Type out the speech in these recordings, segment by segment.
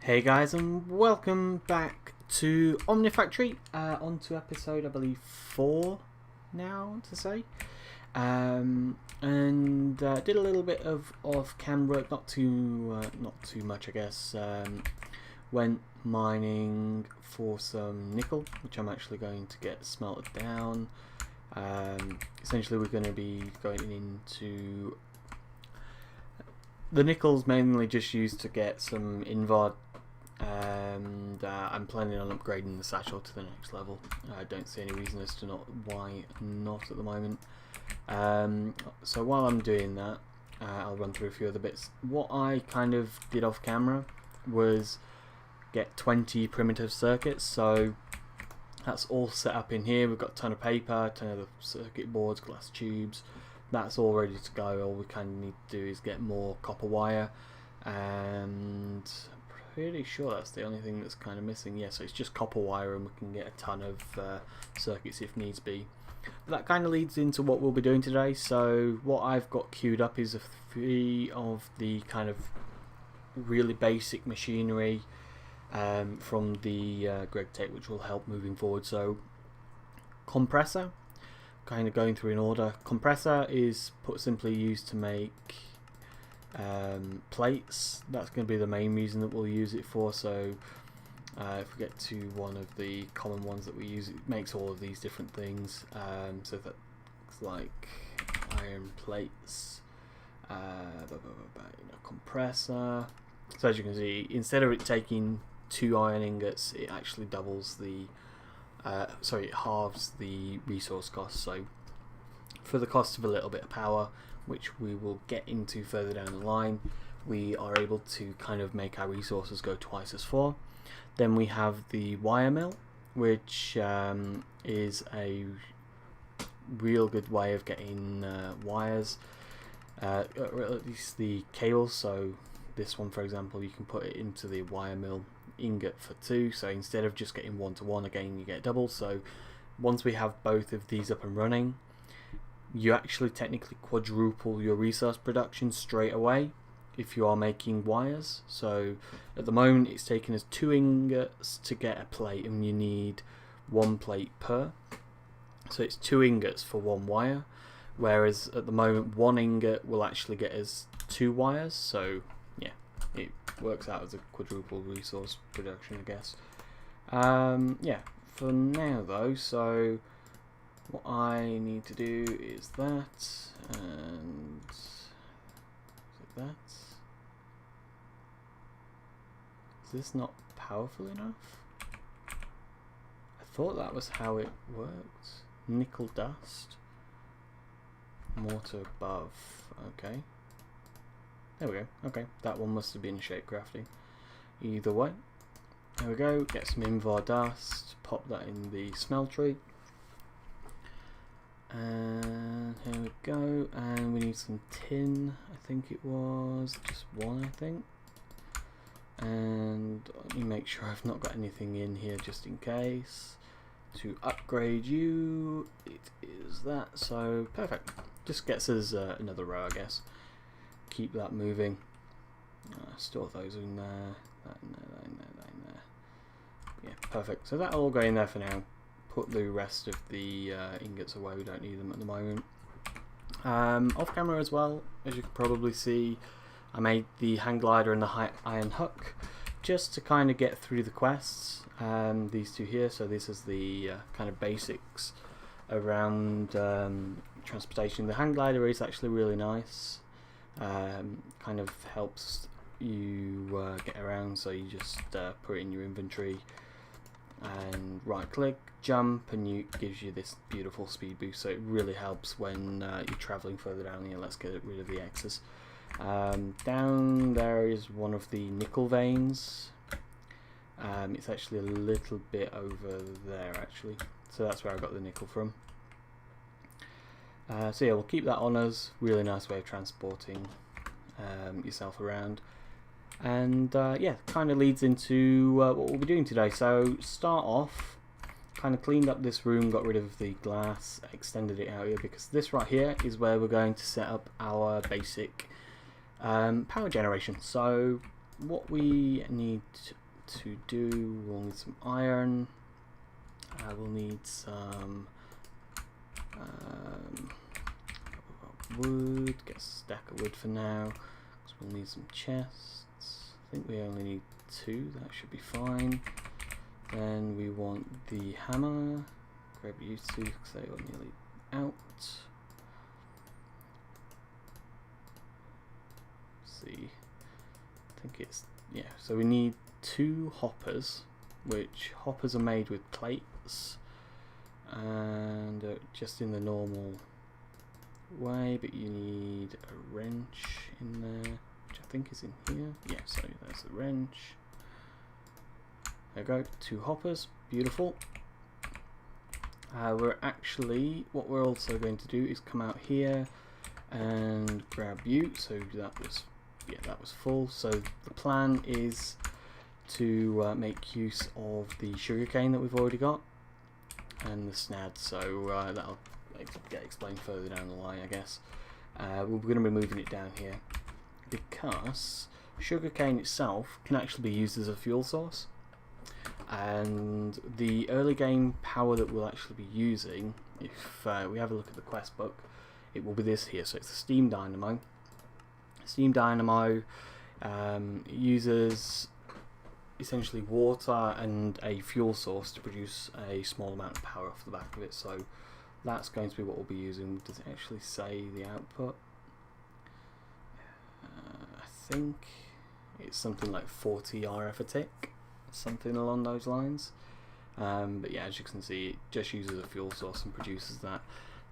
Hey guys, and welcome back to Omnifactory. On to episode, I believe, 4 now to say. And did a little bit of off-camera work, not too much, I guess. Went mining for some nickel, which I'm actually going to get smelted down. Essentially, we're going to be going into the nickel's mainly just used to get some invard. And I'm planning on upgrading the satchel to the next level. I don't see any reason as to why not at the moment. So while I'm doing that, I'll run through a few other bits. What I kind of did off camera was get 20 primitive circuits. So that's all set up in here. We've got a ton of paper, a ton of the circuit boards, glass tubes. That's all ready to go. All we kind of need to do is get more copper wire, and pretty sure that's the only thing that's kind of missing. Yeah, so it's just copper wire, and we can get a ton of circuits if needs be. But that kind of leads into what we'll be doing today. So what I've got queued up is a few of the kind of really basic machinery from the Greg tape, which will help moving forward. So compressor, kind of going through in order. Compressor is put simply used to make plates. That's going to be the main reason that we'll use it for. So if we get to one of the common ones that we use, it makes all of these different things. So that's like iron plates, compressor. So as you can see, instead of it taking 2 iron ingots, it actually doubles the it halves the resource cost. So for the cost of a little bit of power, which we will get into further down the line, we are able to kind of make our resources go twice as far. Then we have the wire mill, which is a real good way of getting wires, or at least the cables. So this one, for example, you can put it into the wire mill ingot for 2, so instead of just getting 1 to 1, again you get double. So once we have both of these up and running, you actually technically quadruple your resource production straight away if you are making wires. So at the moment it's taking us 2 ingots to get a plate, and you need 1 plate per. So it's 2 ingots for 1 wire, whereas at the moment 1 ingot will actually get us 2 wires. So yeah, it works out as a quadruple resource production, I guess. Yeah, for now though, so what I need to do is that, and is it that? Is this not powerful enough? I thought that was how it worked. Nickel dust. Mortar above. Okay. There we go. Okay, that one must have been shape crafting. Either way. There we go. Get some invar dust. Pop that in the smeltery. And here we go, and we need some tin. I think it was just 1, I think. And let me make sure I've not got anything in here just in case. To upgrade you, it is that. So perfect. Just gets us another row, I guess. Keep that moving. Store those in there. That in there, that in there, that in there. Yeah, perfect. So that'll all go in there for now. Put the rest of the ingots away, we don't need them at the moment. Off camera as well, as you can probably see, I made the hang glider and the high iron hook just to kind of get through the quests. These two here, so this is the kind of basics around transportation. The hang glider is actually really nice, kind of helps you get around, so you just put it in your inventory and right click, jump, and it gives you this beautiful speed boost. So it really helps when you're traveling further down here. Let's get rid of the X's. Down there is one of the nickel veins. It's actually a little bit over there actually, so that's where I got the nickel from. So yeah, we'll keep that on us. Really nice way of transporting yourself around. And yeah, kind of leads into what we'll be doing today. So start off, kind of cleaned up this room, got rid of the glass, extended it out here, because this right here is where we're going to set up our basic power generation. So what we need to do, we'll need some iron. We'll need some wood. Get a stack of wood for now, because we'll need some chests. I think we only need 2. That should be fine. Then we want the hammer. Grab you 2 because they are nearly out. See, I think it's, yeah, so we need 2 hoppers, which hoppers are made with plates and just in the normal way, but you need a wrench in there, which I think is in here. Yeah, so there's the wrench. There we go, 2 hoppers, beautiful. What we're also going to do is come out here and grab you. So that was full. So the plan is to make use of the sugarcane that we've already got and the snad. So that'll get explained further down the line, I guess. We're going to be moving it down here because sugarcane itself can actually be used as a fuel source. And the early game power that we'll actually be using, if we have a look at the quest book, it will be this here. So it's the steam dynamo. Steam dynamo uses essentially water and a fuel source to produce a small amount of power off the back of it. So that's going to be what we'll be using. Does it actually say the output? I think it's something like 40 RF a tick. Something along those lines, but yeah, as you can see, it just uses a fuel source and produces that.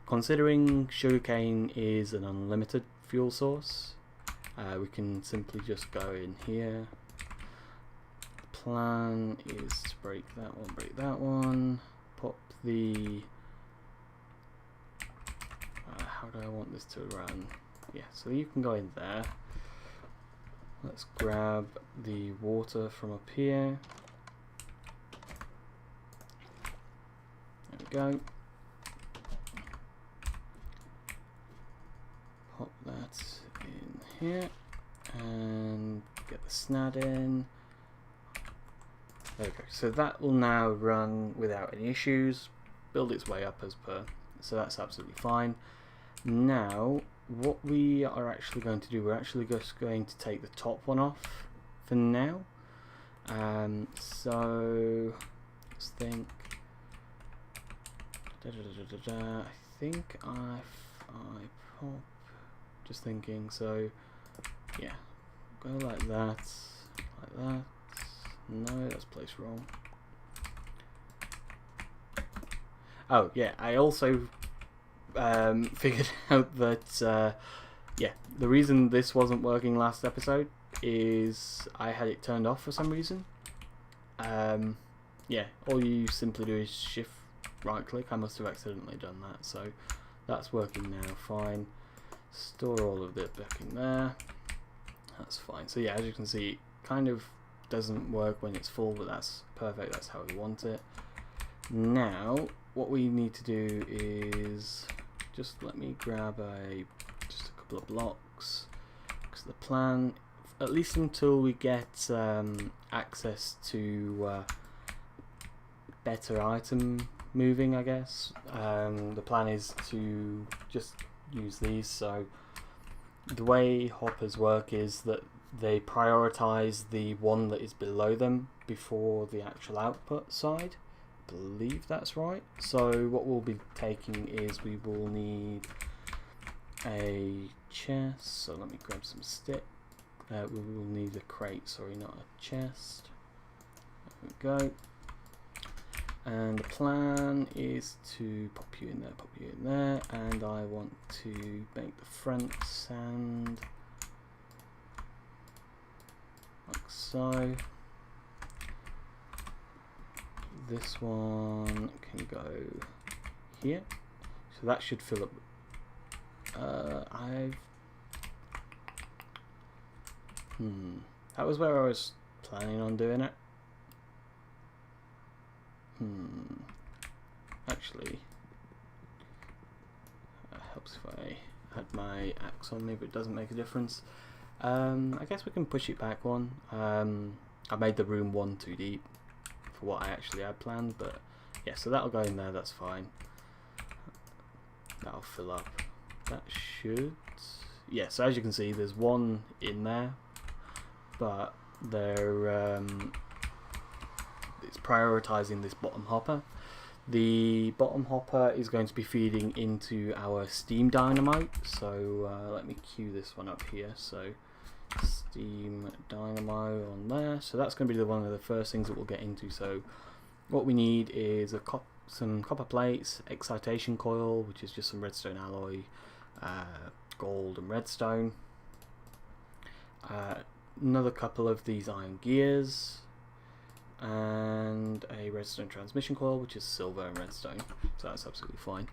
Considering sugarcane is an unlimited fuel source, we can simply just go in here. The plan is to break that one, pop the how do I want this to run? Yeah, so you can go in there. Let's grab the water from up here. There we go. Pop that in here and get the snad in. There we go. So that will now run without any issues, build its way up as per. So that's absolutely fine. Now, what we are actually going to do, we're actually just going to take the top one off for now. So let's think. I think I pop. Just thinking. So yeah, go like that, like that. No, that's placed wrong. Oh yeah, I also figured out that yeah, the reason this wasn't working last episode is I had it turned off for some reason. Yeah, all you simply do is shift right click. I must have accidentally done that, so that's working now fine. Store all of it back in there. That's fine. So yeah, as you can see, it kind of doesn't work when it's full, but that's perfect. That's how we want it. Now what we need to do is just let me grab just a couple of blocks, because the plan, at least until we get access to better item moving, I guess, the plan is to just use these. So the way hoppers work is that they prioritize the one that is below them before the actual output side. I believe that's right. So what we'll be taking is we will need a chest. So let me grab some stick. We will need a crate, sorry, not a chest. There we go. And the plan is to pop you in there, and I want to make the front sand like so. This one can go here, so that should fill up. That was where I was planning on doing it. Actually, it helps if I had my axe on me, but it doesn't make a difference. I guess we can push it back one. I made the room one too deep for what I actually had planned, but yeah, so that'll go in there, that's fine. That'll fill up. That should... yeah, so as you can see, there's one in there, but they're it's prioritizing this bottom hopper. The bottom hopper is going to be feeding into our steam dynamo, so let me cue this one up here. So steam dynamo on there, so that's going to be one of the first things that we'll get into. So what we need is some copper plates, excitation coil, which is just some redstone alloy, gold and redstone, another couple of these iron gears, and a redstone transmission coil, which is silver and redstone, so that's absolutely fine.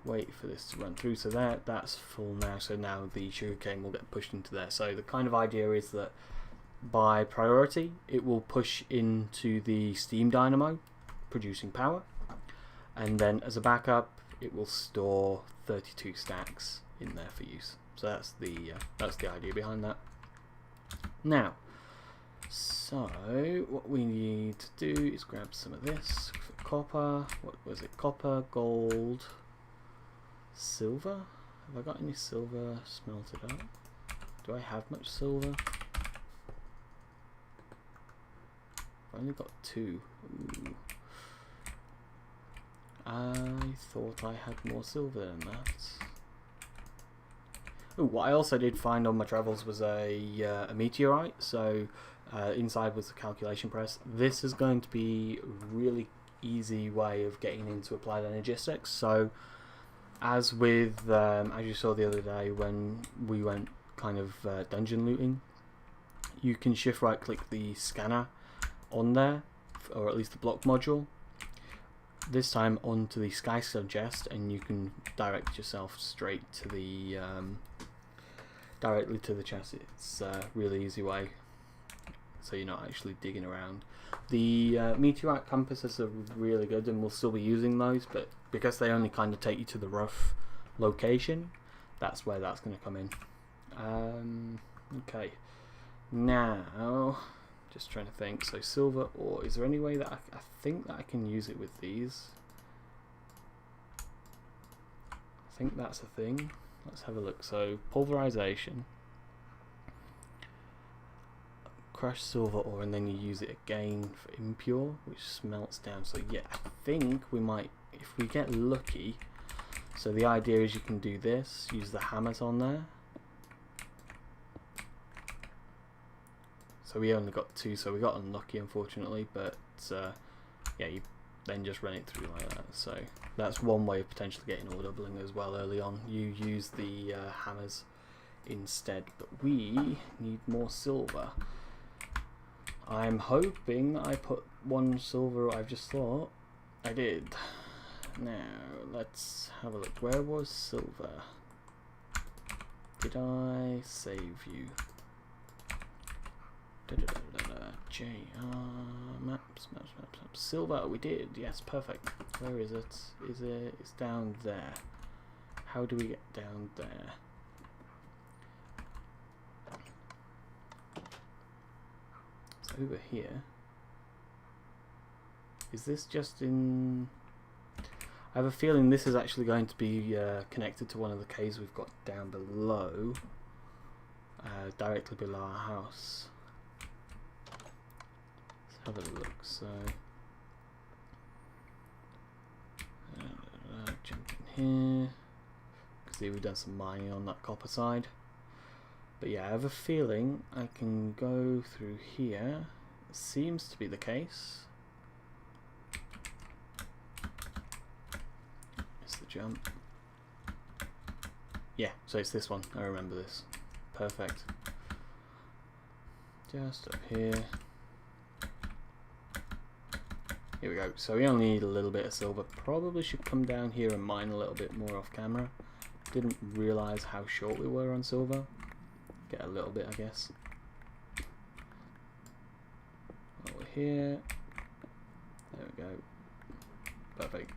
Wait for this to run through, so that's full now, so now the sugarcane will get pushed into there. So the kind of idea is that by priority it will push into the steam dynamo producing power, and then as a backup it will store 32 stacks in there for use. So that's the idea behind that. Now, so what we need to do is grab some of this for copper. What was it? Copper, gold, silver. Have I got any silver smelted up? Do I have much silver? I've only got 2. Ooh. I thought I had more silver than that. Ooh, what I also did find on my travels was a meteorite. So inside was the calculation press. This is going to be a really easy way of getting into applied energistics. So as with as you saw the other day when we went kind of dungeon looting, you can shift right click the scanner on there, or at least the block module, this time onto the skystone chest, and you can direct yourself straight to the directly to the chest. It's a really easy way, so you're not actually digging around. The meteorite compasses are really good, and we'll still be using those, but because they only kind of take you to the rough location, that's where that's going to come in. Okay, now just trying to think. So silver ore, is there any way that I think that I can use it with these? I think that's a thing. Let's have a look. So pulverization, crushed silver ore, and then you use it again for impure, which smelts down. So yeah, I think we might, if we get lucky. So the idea is you can do this, use the hammers on there. So we only got 2, so we got unlucky unfortunately, but yeah, you then just run it through like that. So that's one way of potentially getting ore doubling as well early on. You use the hammers instead, but we need more silver. I'm hoping that I put 1 silver. I've just thought I did. Now let's have a look. Where was silver? Did I save you? Maps. Silver, we did. Yes, perfect. Where is it? It's down there. How do we get down there? It's over here. Is this just in... I have a feeling this is actually going to be connected to one of the caves we've got down below, directly below our house. Have a look. So jump in here. See, we've done some mining on that copper side. But yeah, I have a feeling I can go through here. Seems to be the case. It's the jump. Yeah, so it's this one. I remember this. Perfect. Just up here. Here we go. So we only need a little bit of silver. Probably should come down here and mine a little bit more off camera. Didn't realise how short we were on silver. Get a little bit, I guess. Over here. There we go. Perfect.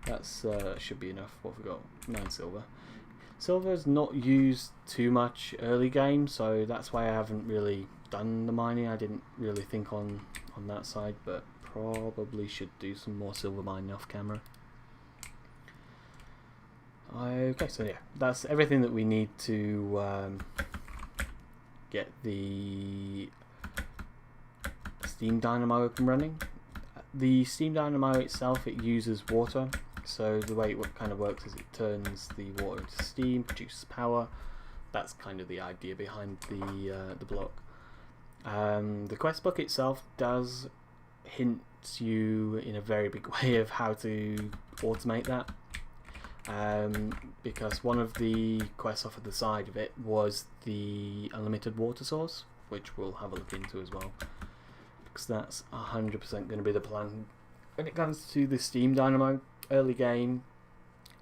That's should be enough. What have we got? 9 silver. Silver's not used too much early game, so that's why I haven't really done the mining. I didn't really think on that side, but probably should do some more silver mining off camera. Okay, so yeah, that's everything that we need to get the steam dynamo up and running. The steam dynamo itself, it uses water, so the way it kind of works is it turns the water into steam, produces power. That's kind of the idea behind the block. The quest book itself does hint you in a very big way of how to automate that, because one of the quests off of the side of it was the unlimited water source, which we'll have a look into as well, because that's 100% going to be the plan. When it comes to the steam dynamo, early game,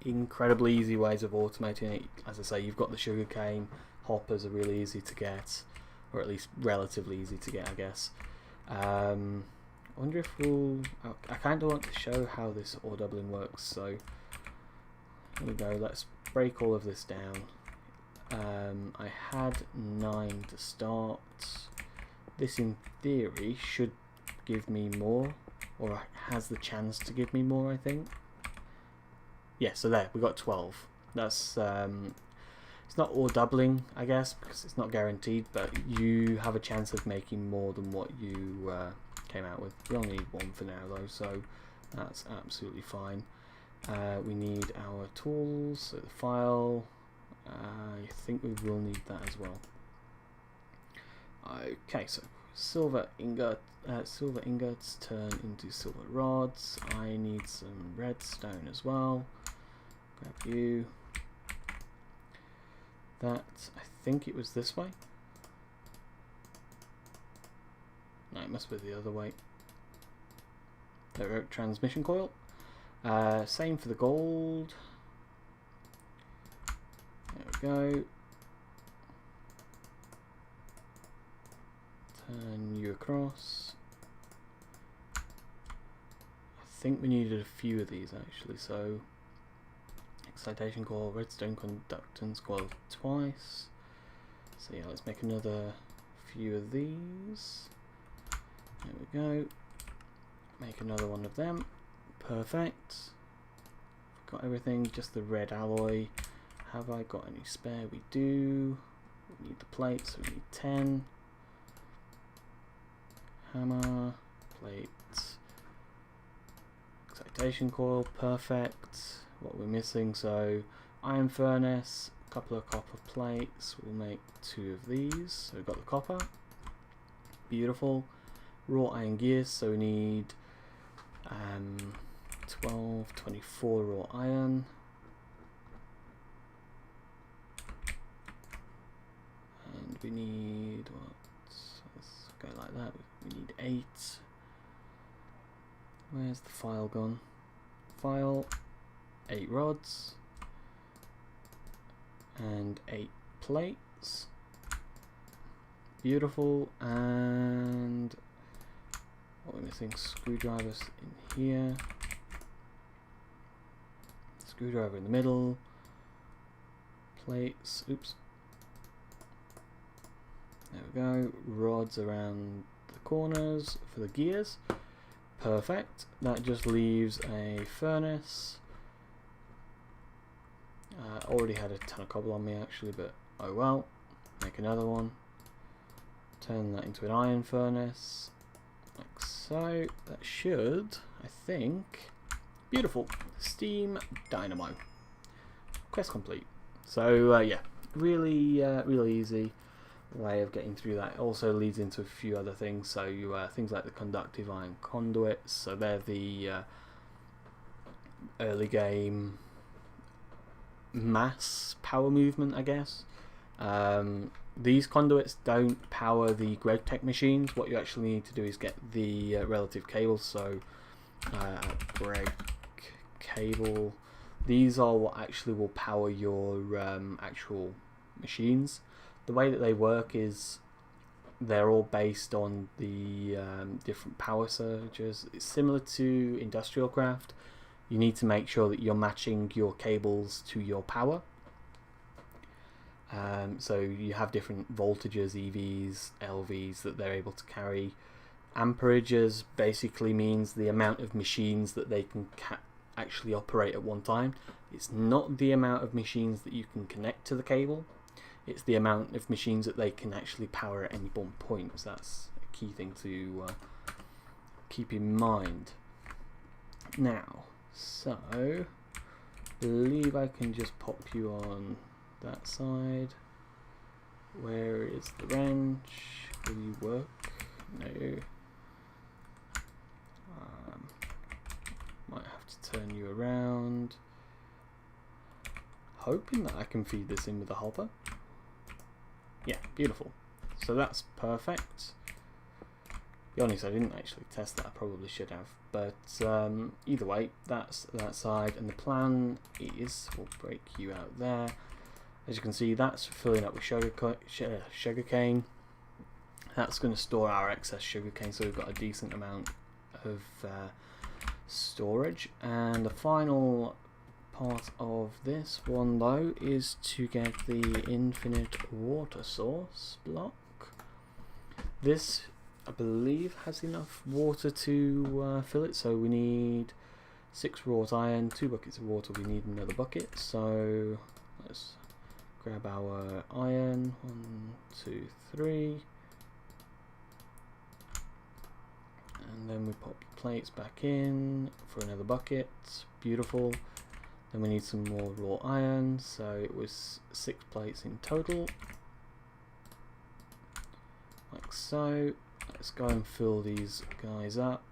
incredibly easy ways of automating it. As I say, you've got the sugarcane, hoppers are really easy to get, or at least relatively easy to get, I guess. I wonder if I kind of want to show how this ore doubling works, so here we go, let's break all of this down. I had 9 to start. This in theory should give me more, or has the chance to give me more, I think. Yeah, so there, we got 12. That's it's not all doubling, I guess, because it's not guaranteed, but you have a chance of making more than what you came out with. We only need 1 for now though, so that's absolutely fine. We need our tools, so the file, I think we will need that as well. Okay, so silver ingots turn into silver rods. I need some redstone as well. Grab you. That, I think it was this way. No, it must be the other way. Direct transmission coil. Same for the gold. There we go. Turn you across. I think we needed a few of these actually, so excitation coil, redstone conductance coil twice. So yeah, let's make another few of these. There we go. Make another one of them. Perfect. Got everything, just the red alloy. Have I got any spare? We do. We need the plates, so we need 10. Hammer, plate, excitation coil, perfect. What we're missing, so iron furnace, a couple of copper plates, we'll make 2 of these. So we've got the copper, beautiful. Raw iron gears, so we need 12, 24 raw iron. And we need, what? Let's go like that. We need 8. Where's the file gone? File, 8 rods and 8 plates. Beautiful. And what we're missing, screwdrivers in here. Screwdriver in the middle. Plates. Oops. There we go. Rods around the corners for the gears. Perfect. That just leaves a furnace. Already had a ton of cobble on me actually, but oh well. Make another one. Turn that into an iron furnace. Like so. That should, I think. Beautiful. Steam dynamo. Quest complete. So yeah, really, really easy way of getting through that. It also leads into a few other things, so you things like the conductive iron conduits, so they're the early game mass power movement, I guess. These conduits don't power the GregTech machines. What you actually need to do is get the relative cables, so Greg cable, these are what actually will power your actual machines. The way that they work is they're all based on the different power surges. It's similar to industrial craft. You need to make sure that you're matching your cables to your power. So you have different voltages, EVs, LVs, that they're able to carry. Amperages basically means the amount of machines that they can actually operate at one time. It's not the amount of machines that you can connect to the cable, it's the amount of machines that they can actually power at any one point. So that's a key thing to keep in mind. Now, so I believe I can just pop you on that side. Where is the wrench? Will you work? No. Might have to turn you around. Hoping that I can feed this in with a hopper. Yeah, beautiful. So that's perfect. To be honest, I didn't actually test that. I probably should have. But either way, that's that side. And the plan is, we'll break you out there. As you can see, that's filling up with sugarcane. That's going to store our excess sugarcane, so we've got a decent amount of storage. And the final part of this one, though, is to get the infinite water source block. This, I believe, has enough water to fill it, so we need 6 wrought iron, 2 buckets of water. We need another bucket, so let's grab our iron. 1, 2, 3. And then we pop the plates back in for another bucket. Beautiful. Then we need some more raw iron, so it was 6 plates in total. Like so. Let's go and fill these guys up.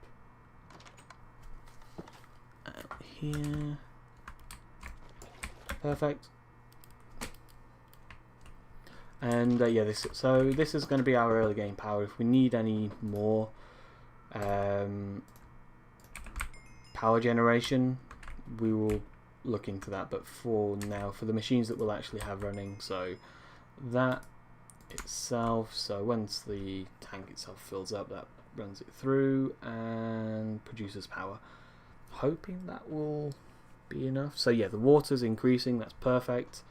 Out here. Perfect. And yeah, this is going to be our early game power. If we need any more power generation, we will look into that. But for now, for the machines that we'll actually have running, so that itself, so once the tank itself fills up, that runs it through and produces power. Hoping that will be enough. So yeah, the water's increasing, that's perfect.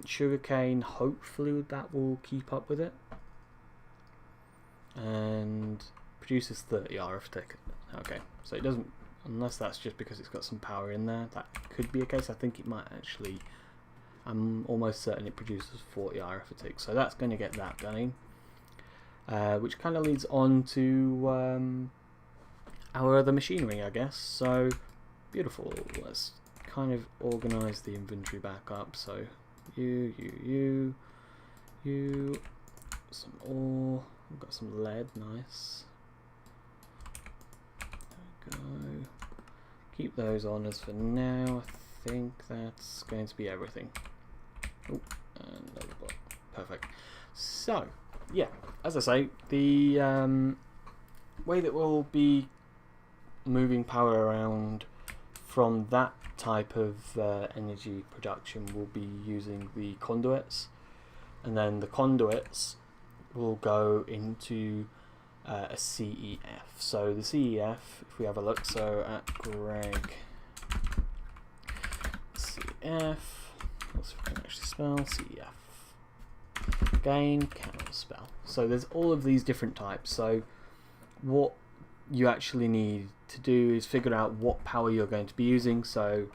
Sugarcane, hopefully that will keep up with it. And produces 30 RF tick. Okay, so it doesn't, unless that's just because it's got some power in there, that could be a case. I think it might actually, I'm almost certain it produces 40 RF a tick, so that's going to get that going. Which kind of leads on to our other machinery, I guess. So beautiful. Let's kind of organise the inventory back up. So you, some ore. We've got some lead, nice. There we go. Keep those on us for now. I think that's going to be everything. Oh, and another block. Perfect. So, yeah, as I say, the way that we'll be moving power around from that type of energy production will be using the conduits, and then the conduits will go into a CEF. So the CEF, if we have a look, so at Greg CEF, let's see if we can actually spell CEF. Again, cannot spell. So there's all of these different types. So what you actually need to do is figure out what power you're going to be using. So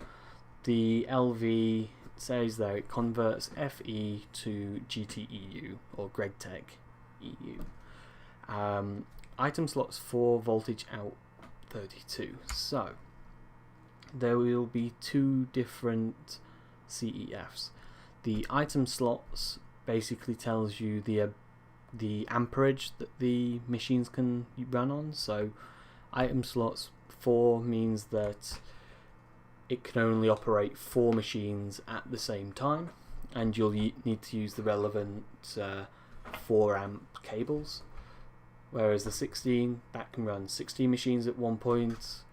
the LV says there it converts FE to GTEU or GregTech EU. Item slots 4, voltage out 32. So there will be 2 different CEFs. The item slots basically tells you the amperage that the machines can run on. So item slots 4 means that it can only operate 4 machines at the same time, and you'll need to use the relevant 4 amp cables. Whereas the 16, that can run 16 machines at one point,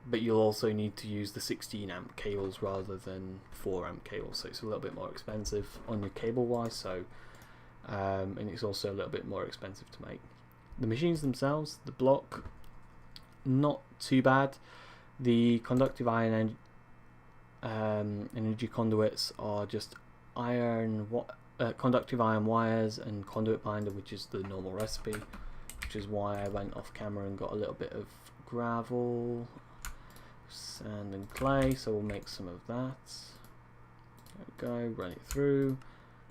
but you'll also need to use the 16 amp cables rather than 4 amp cables, so it's a little bit more expensive on your cable wise. So and it's also a little bit more expensive to make. The machines themselves, the block, not too bad. The conductive iron energy conduits are just conductive iron wires and conduit binder, which is the normal recipe, which is why I went off camera and got a little bit of gravel, sand and clay, so we'll make some of that. There we go, run it through,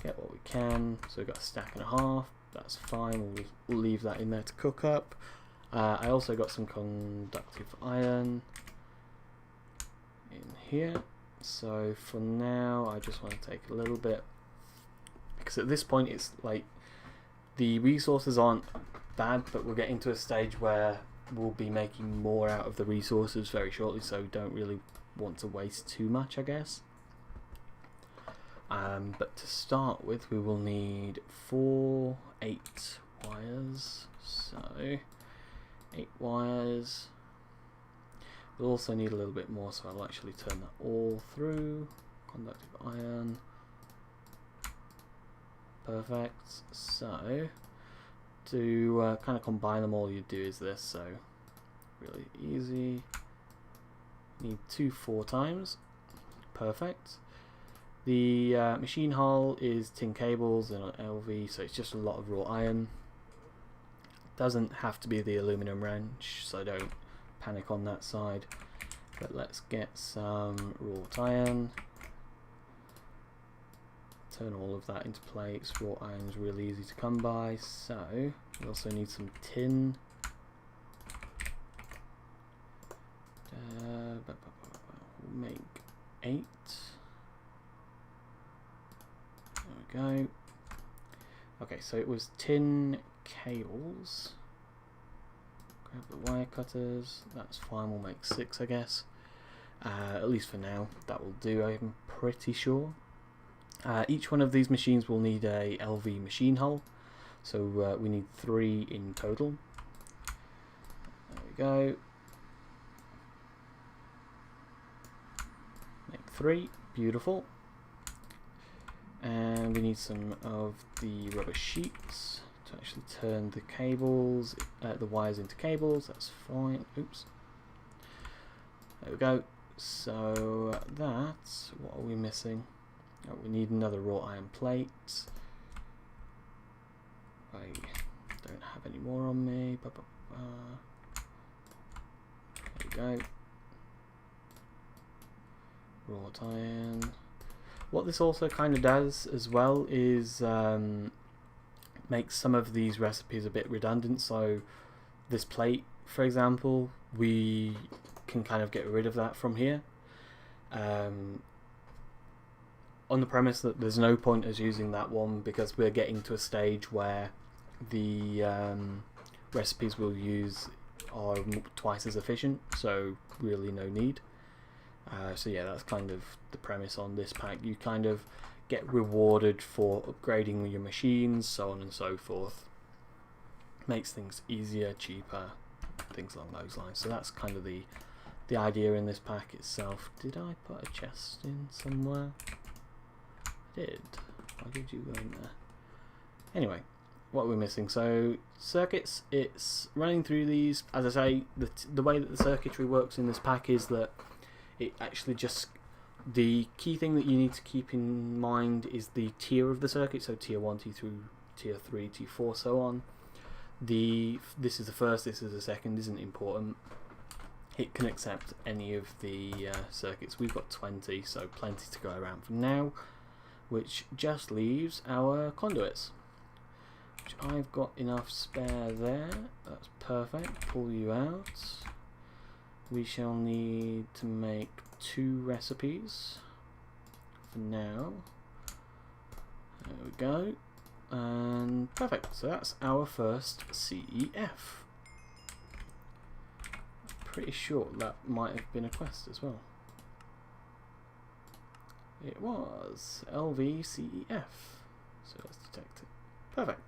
get what we can. So we've got a stack and a half, that's fine, we'll leave that in there to cook up. I also got some conductive iron in here, so for now I just want to take a little bit, because at this point it's like the resources aren't bad, but we're getting to a stage where we'll be making more out of the resources very shortly, so we don't really want to waste too much, I guess. But to start with, we will need 8 wires, so 8 wires. We'll also need a little bit more, so I'll actually turn that all through. Conductive iron. Perfect. So to kind of combine them, all you do is this, so really easy. Need 2 4 times. Perfect. The machine hull is tin cables and an LV, so it's just a lot of raw iron. Doesn't have to be the aluminum wrench, so don't panic on that side. But let's get some wrought iron. Turn all of that into plates. Wrought iron is really easy to come by, so we also need some tin. We'll make 8. There we go. Okay, so it was tin cables. Grab the wire cutters. That's fine. We'll make 6, I guess. At least for now, that will do. I'm pretty sure. Each one of these machines will need a LV machine hull, so we need 3 in total. There we go. Make 3. Beautiful. And we need some of the rubber sheets to actually turn the cables, the wires into cables. That's fine. Oops. There we go. So that's what are we missing? Oh, we need another wrought iron plate. I don't have any more on me. There we go. Wrought iron. What this also kind of does as well is makes some of these recipes a bit redundant. So this plate, for example, we can kind of get rid of that from here. On the premise that there's no point as using that one because we're getting to a stage where the recipes we'll use are twice as efficient, so really no need. So yeah, that's kind of the premise on this pack. You kind of get rewarded for upgrading your machines, so on and so forth. Makes things easier, cheaper, things along those lines. So that's kind of the idea in this pack itself. Did I put a chest in somewhere? I did. Why did you go in there? Anyway, what we're missing. So circuits, it's running through these. As I say, the way that the circuitry works in this pack is that it actually just, the key thing that you need to keep in mind is the tier of the circuit, so tier 1, tier 2, tier 3, tier 4, so on. This is the first, this is the second, isn't important. It can accept any of the circuits. We've got 20, so plenty to go around for now, which just leaves our conduits, which I've got enough spare there. That's perfect. Pull you out. We shall need to make 2 recipes for now. There we go. And perfect. So that's our first CEF. Pretty sure that might have been a quest as well. It was LVCEF. So let's detect it. Perfect.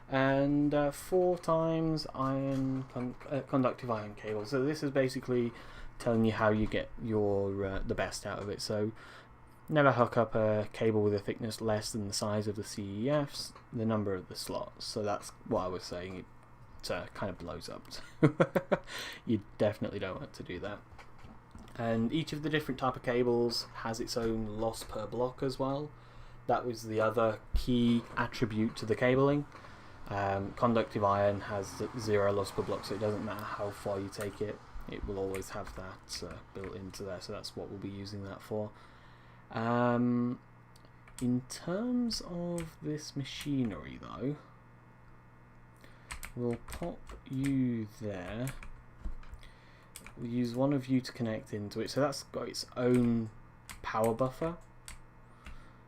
And 4 times iron conductive iron cable. So this is basically telling you how you get your the best out of it. So never hook up a cable with a thickness less than the size of the CEFs, the number of the slots. So that's what I was saying. It kind of blows up. You definitely don't want to do that. And each of the different type of cables has its own loss per block as well. that was the other key attribute to the cabling. Conductive iron has 0 loss per block, so it doesn't matter how far you take it, it will always have that built into there, so that's what we'll be using that for. In terms of this machinery though, we'll pop you there. We'll use one of you to connect into it, so that's got its own power buffer.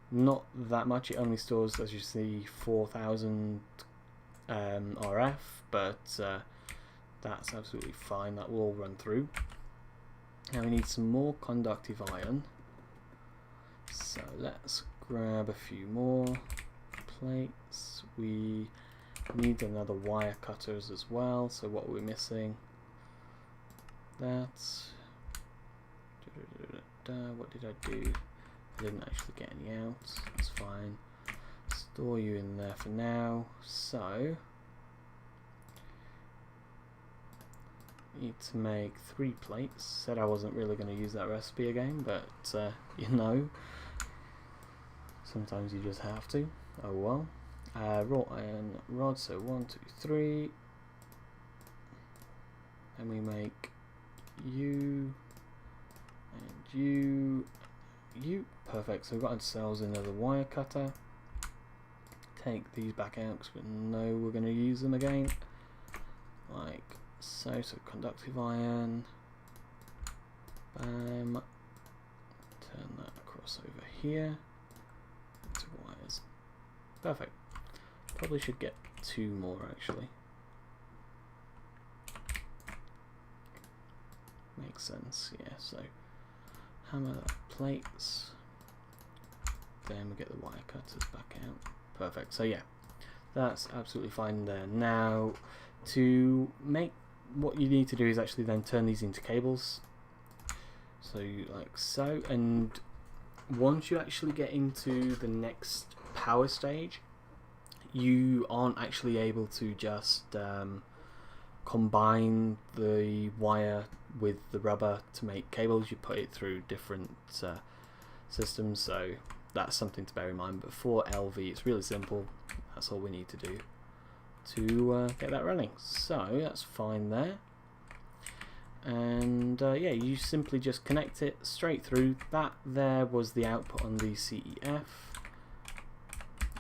Not that much, it only stores, as you see, 4000 RF, but that's absolutely fine, that will all run through. Now we need some more conductive iron, so let's grab a few more plates. We need another wire cutters as well, so what are we missing? That's what did I do? I didn't actually get any out, that's fine. Store you in there for now. So need to make 3 plates. Said I wasn't really going to use that recipe again, but you know, sometimes you just have to. Oh well. Wrought iron rod, so 1, 2, 3, and we make you and you. Perfect, so we've got ourselves another wire cutter. Take these back out because we know we're going to use them again, like so. So conductive iron, bam, turn that across over here into wires. Perfect. Probably should get 2 more actually. Makes sense, yeah. So hammer that plates, then we get the wire cutters back out. Perfect, so yeah, that's absolutely fine there. Now to make, what you need to do is actually then turn these into cables, so like so, and once you actually get into the next power stage, you aren't actually able to just combine the wire with the rubber to make cables. You put it through different systems, so that's something to bear in mind. But for LV, it's really simple. That's all we need to do to get that running. So that's fine there. And yeah, you simply just connect it straight through. That there was the output on the CEF.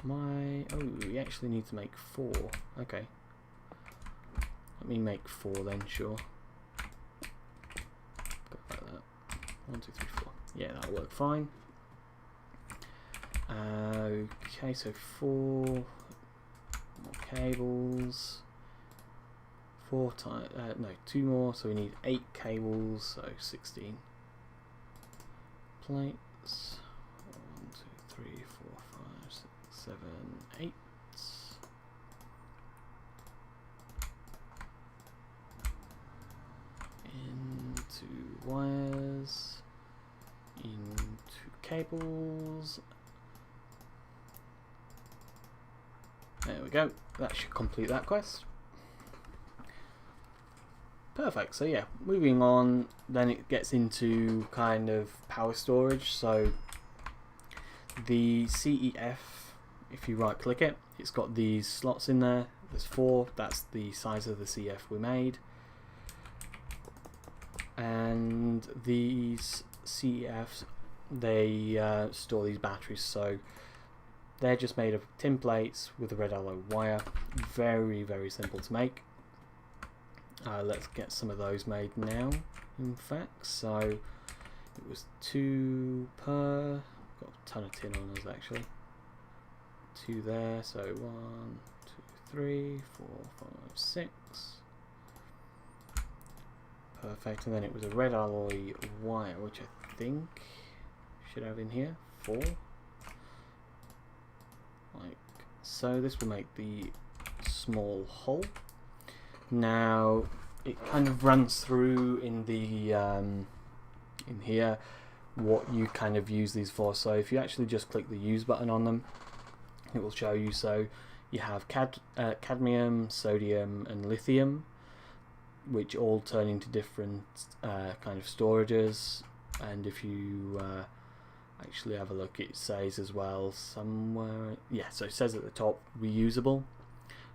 Oh, we actually need to make 4. Okay. Let me make 4 then, sure. Go like that. 1, 2, 3, 4. Yeah, that'll work fine. Okay, so 4 more cables. 4 times, no, 2 more, so we need 8 cables, so 16 plates. 1, 2, 3, 4, 5, 6, 7, 8. Into wires, into cables. There we go, that should complete that quest. Perfect, so yeah, moving on, then it gets into kind of power storage. So the CEF, if you right click it, it's got these slots in there. There's 4, that's the size of the CEF we made. And these CEFs, they store these batteries, so they're just made of tin plates with a red alloy wire. Very, very simple to make. Let's get some of those made now, in fact. So it was 2 per, got a ton of tin on us actually. 2 there, so 1, 2, 3, 4, 5, 6. Perfect, and then it was a red alloy wire, which I think should have in here 4. Like so. This will make the small hole. Now it kind of runs through in the in here what you kind of use these for. So if you actually just click the use button on them, it will show you. So you have cadmium, sodium and lithium, which all turn into different kind of storages, and if you actually have a look. It says as well somewhere, yeah, so it says at the top reusable.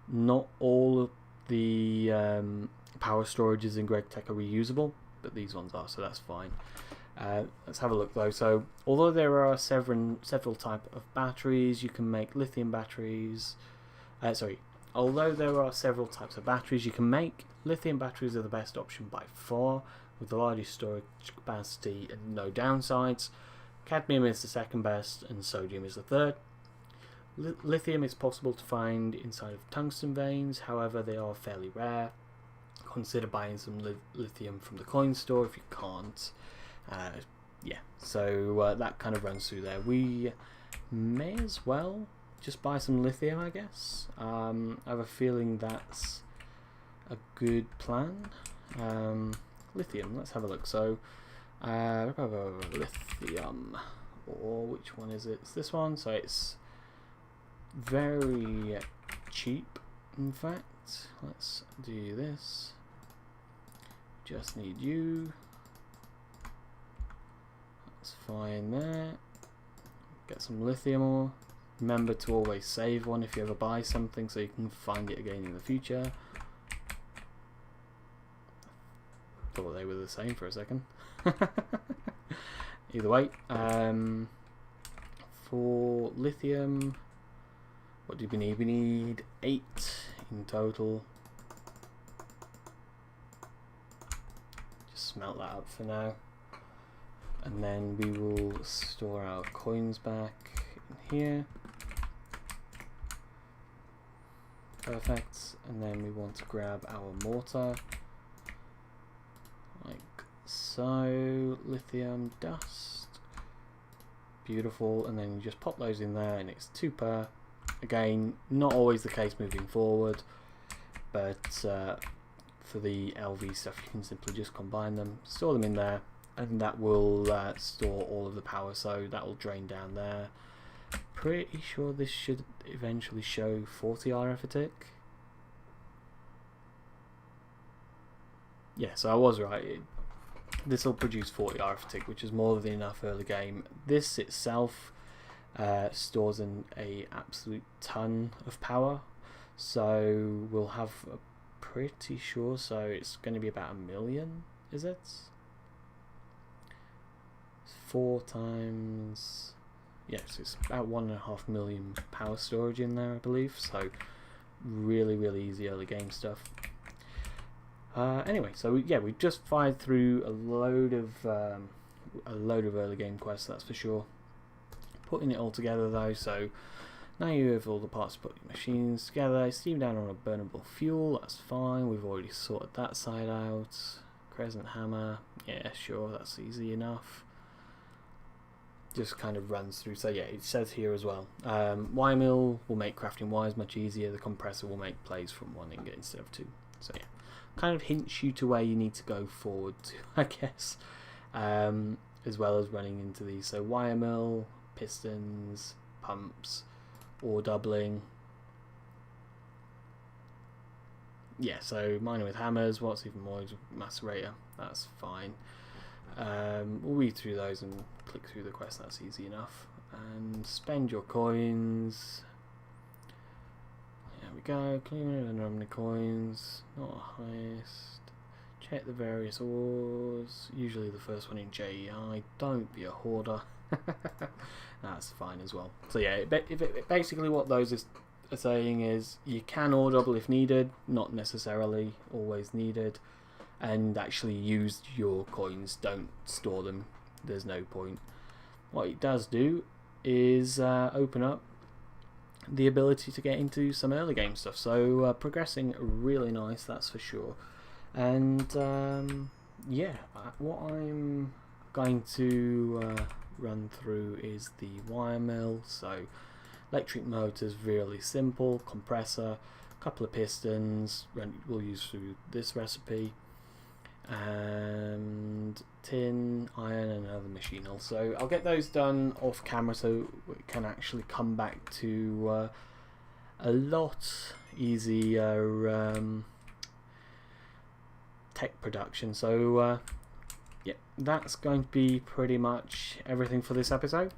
Not all of the power storages in GregTech are reusable, but these ones are, so that's fine. Let's have a look though. So although there are several types of batteries, you can make lithium batteries. Although there are several types of batteries you can make, lithium batteries are the best option by far, with the largest storage capacity and no downsides. Cadmium is the second best, and sodium is the third. Lithium is possible to find inside of tungsten veins, however they are fairly rare. Consider buying some lithium from the coin store if you can't. Yeah, so that kind of runs through there. We may as well just buy some lithium, I guess. I have a feeling that's a good plan. Lithium, let's have a look. So lithium, or which one is it? It's this one. So it's very cheap, in fact. Let's do this. Just need you. That's fine there. Get some lithium ore. Remember to always save one if you ever buy something, so you can find it again in the future. Thought they were the same for a second. Either way, for lithium, what do we need? We need 8 in total. Just smelt that up for now, and then we will store our coins back in here. Perfect. And then we want to grab our mortar, like so. Lithium dust, beautiful. And then you just pop those in there, and it's 2 per. Again, not always the case moving forward, but for the LV stuff you can simply just combine them, store them in there, and that will store all of the power, so that will drain down there. Pretty sure this should eventually show 40 RF a tick. Yeah, so I was right. This will produce 40 RF a tick, which is more than enough early game. This itself stores an absolute ton of power, so we'll have a pretty sure. So it's going to be about 1 million. Is it? 4 times. Yes, it's about 1.5 million power storage in there, I believe. So really easy early game stuff. Anyway, so yeah, we just fired through a load of early game quests, that's for sure. Putting it all together though, so now you have all the parts to put your machines together. Steam down on a burnable fuel, that's fine. We've already sorted that side out. Crescent hammer, yeah, sure, that's easy enough. Just kind of runs through. So yeah, it says here as well, wire mill will make crafting wires much easier. The compressor will make plays from 1 ingot instead of 2. So yeah, kind of hints you to where you need to go forward to, I guess, as well as running into these. So wire mill, pistons, pumps, ore doubling. Yeah, so mining with hammers. What's even more is macerator. That's fine. We'll read through those and click through the quest, that's easy enough. And spend your coins. There we go. Clean the number of coins, not highest. Check the various ores, usually the first one in JEI. Don't be a hoarder. That's fine as well. So yeah, basically what those are saying is you can ore double if needed, not necessarily always needed. And actually use your coins, don't store them, there's no point. What it does do is open up the ability to get into some early game stuff, so progressing really nice, that's for sure. And yeah, what I'm going to run through is the wire mill. So electric motors, really simple, compressor, couple of pistons, we'll use through this recipe, and tin, iron, and another machine hull. So I'll get those done off camera so we can actually come back to a lot easier tech production. So yeah, that's going to be pretty much everything for this episode.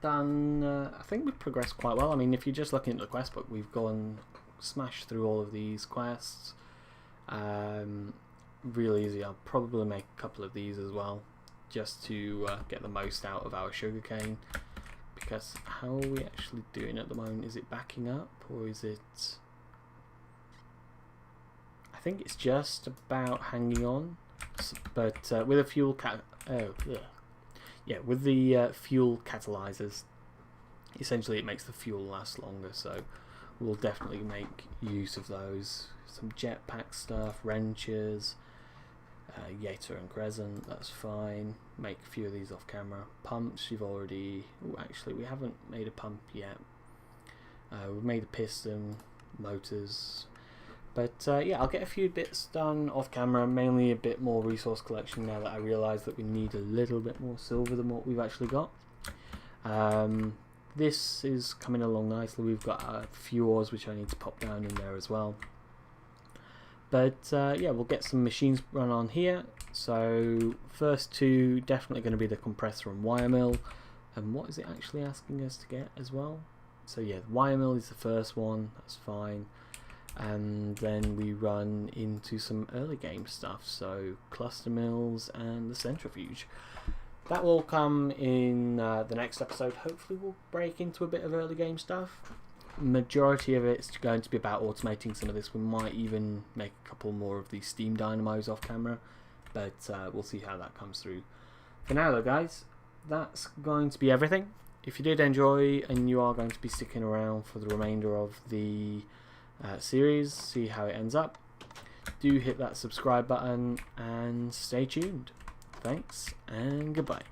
Then I think we've progressed quite well. I mean, if you're just looking at the quest book, we've gone smashed through all of these quests. Real easy. I'll probably make a couple of these as well, just to get the most out of our sugarcane. Because how are we actually doing at the moment? Is it backing up, or is it? I think it's just about hanging on. But with a fuel with the fuel catalyzers, essentially it makes the fuel last longer. So we'll definitely make use of those. Some jetpack stuff, wrenches, Yater and Crescent, that's fine. Make a few of these off camera. Pumps, you've already... Oh, actually, we haven't made a pump yet. We've made a piston, motors. But yeah, I'll get a few bits done off camera, mainly a bit more resource collection now that I realise that we need a little bit more silver than what we've actually got. This is coming along nicely. We've got a few ores which I need to pop down in there as well. But yeah, we'll get some machines run on here. So first two definitely going to be the compressor and wire mill. And what is it actually asking us to get as well? So yeah, the wire mill is the first one, that's fine. And then we run into some early game stuff, so cluster mills and the centrifuge. That will come in the next episode. Hopefully we'll break into a bit of early game stuff. Majority of it's going to be about automating some of this. We might even make a couple more of these steam dynamos off camera, but we'll see how that comes through. For now though guys, that's going to be everything. If you did enjoy and you are going to be sticking around for the remainder of the series, see how it ends up, do hit that subscribe button and stay tuned. Thanks and goodbye.